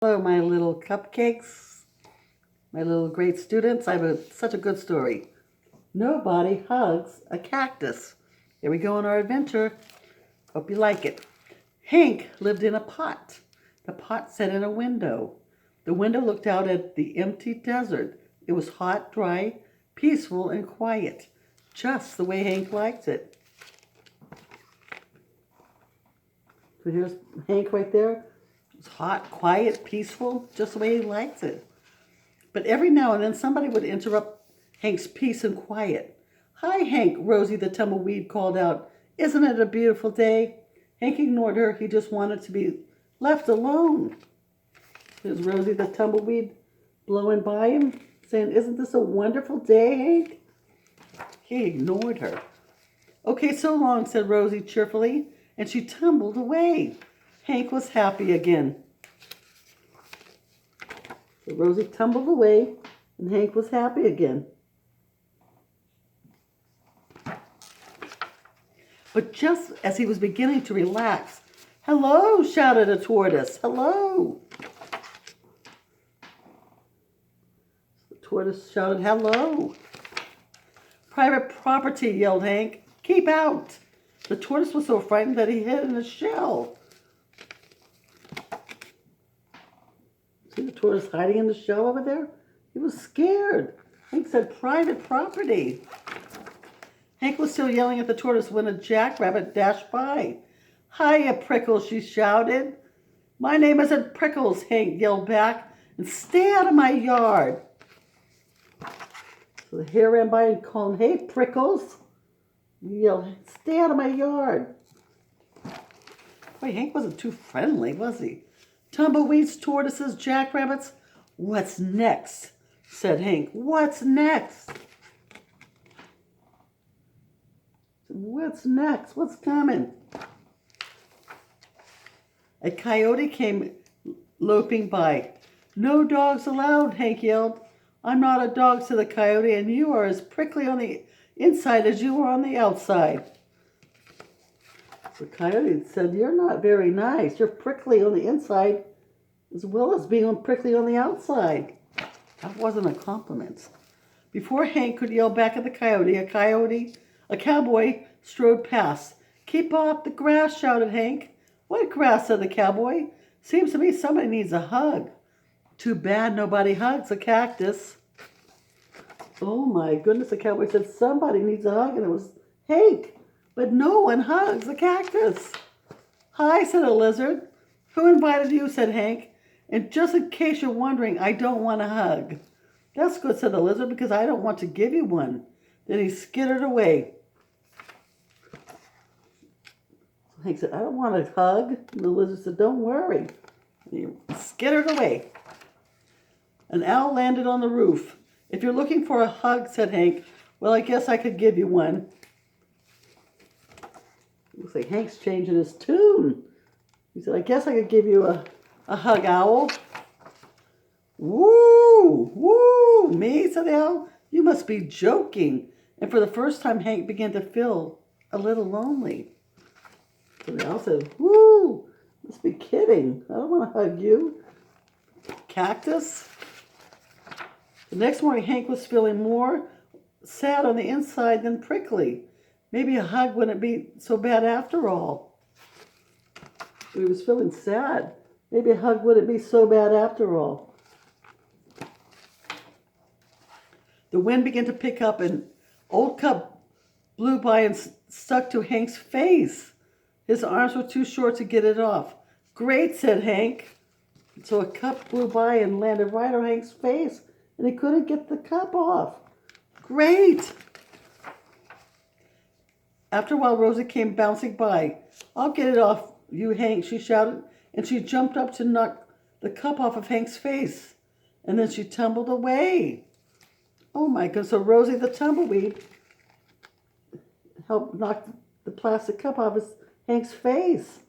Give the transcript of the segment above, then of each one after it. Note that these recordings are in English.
Hello, my little cupcakes, my little great students. I have such a good story. Nobody hugs a cactus. Here we go on our adventure. Hope you like it. Hank lived in a pot. The pot sat in a window. The window looked out at the empty desert. It was hot, dry, peaceful, and quiet, just the way Hank liked it. So here's Hank right there. It's hot, quiet, peaceful, just the way he likes it. But every now and then somebody would interrupt Hank's peace and quiet. "Hi, Hank," Rosie the tumbleweed called out. "Isn't it a beautiful day?" Hank ignored her. He just wanted to be left alone. There's Rosie the tumbleweed blowing by him, saying, "Isn't this a wonderful day, Hank?" He ignored her. "Okay, so long," said Rosie cheerfully, and she tumbled away. Hank was happy again. So Rosie tumbled away, and Hank was happy again. But just as he was beginning to relax, "Hello," shouted a tortoise. "Hello." The tortoise shouted, "Hello." "Private property," yelled Hank. "Keep out." The tortoise was so frightened that he hid in a shell. See the tortoise hiding in the shell over there? He was scared. Hank said, "Private property." Hank was still yelling at the tortoise when a jackrabbit dashed by. "Hiya, Prickles," she shouted. "My name isn't Prickles," Hank yelled back, "and stay out of my yard." So the hare ran by and called, "Hey, Prickles." He yelled, "Stay out of my yard." Boy, Hank wasn't too friendly, was he? "Tumbleweeds, tortoises, jackrabbits, what's next?" said Hank. "What's next?" "What's next? What's coming?" A coyote came loping by. "No dogs allowed," Hank yelled. "I'm not a dog," said the coyote, "and you are as prickly on the inside as you are on the outside." The coyote said, "You're not very nice. You're prickly on the inside as well as being prickly on the outside." That wasn't a compliment. Before Hank could yell back at the coyote, a cowboy strode past. "Keep off the grass," shouted Hank. "What grass?" said the cowboy. "Seems to me somebody needs a hug." "Too bad nobody hugs a cactus." Oh my goodness, the cowboy said somebody needs a hug, and it was Hank. But no one hugs a cactus. "Hi," said a lizard. "Who invited you?" said Hank. "And just in case you're wondering, I don't want a hug." "That's good," said the lizard, "because I don't want to give you one." Then he skittered away. So Hank said, "I don't want a hug." And the lizard said, "Don't worry." And he skittered away. An owl landed on the roof. "If you're looking for a hug," said Hank, "well, I guess I could give you one." Looks like Hank's changing his tune. He said, "I guess I could give you a hug, owl." "Woo! Woo! Me?" said the owl. "You must be joking." And for the first time, Hank began to feel a little lonely. So the owl said, "Woo! Must be kidding. I don't want to hug you, cactus." The next morning, Hank was feeling more sad on the inside than prickly. Maybe a hug wouldn't be so bad after all. He was feeling sad. Maybe a hug wouldn't be so bad after all. The wind began to pick up, and Old Cup blew by and stuck to Hank's face. His arms were too short to get it off. "Great," said Hank. So a cup blew by and landed right on Hank's face, and he couldn't get the cup off. "Great!" After a while, Rosie came bouncing by. "I'll get it off you, Hank," she shouted, and she jumped up to knock the cup off of Hank's face. And then she tumbled away. Oh my goodness, so Rosie the tumbleweed helped knock the plastic cup off Hank's face.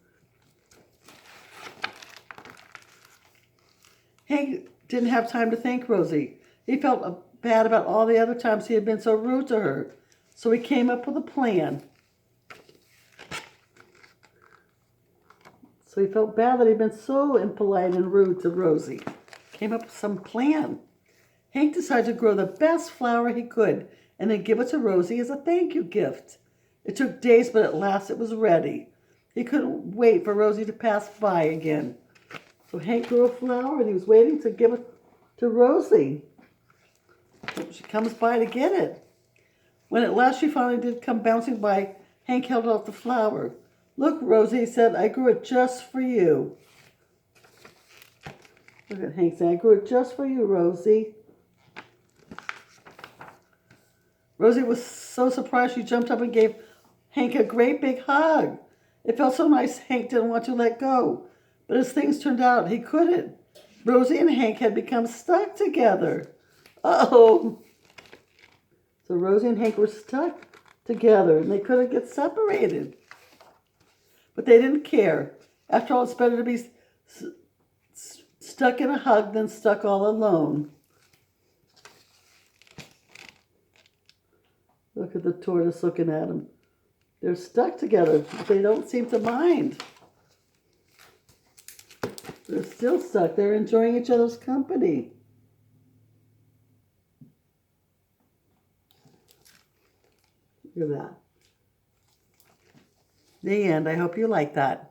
Hank didn't have time to thank Rosie. He felt bad about all the other times he had been so rude to her. So he came up with a plan. So he felt bad that he'd been so impolite and rude to Rosie. Came up with some plan. Hank decided to grow the best flower he could and then give it to Rosie as a thank you gift. It took days, but at last it was ready. He couldn't wait for Rosie to pass by again. So Hank grew a flower and he was waiting to give it to Rosie. She comes by to get it. When at last she finally did come bouncing by, Hank held out the flower. Look, Rosie, he said, I grew it just for you. Look at Hank saying, I grew it just for you, Rosie. Rosie was so surprised she jumped up and gave Hank a great big hug. It felt so nice Hank didn't want to let go. But as things turned out, he couldn't. Rosie and Hank had become stuck together. Uh-oh. So Rosie and Hank were stuck together and they couldn't get separated. But they didn't care. After all, it's better to be stuck in a hug than stuck all alone. Look at the tortoise looking at him. They're stuck together, but they don't seem to mind. They're still stuck. They're enjoying each other's company. Look at that. The end. I hope you like that.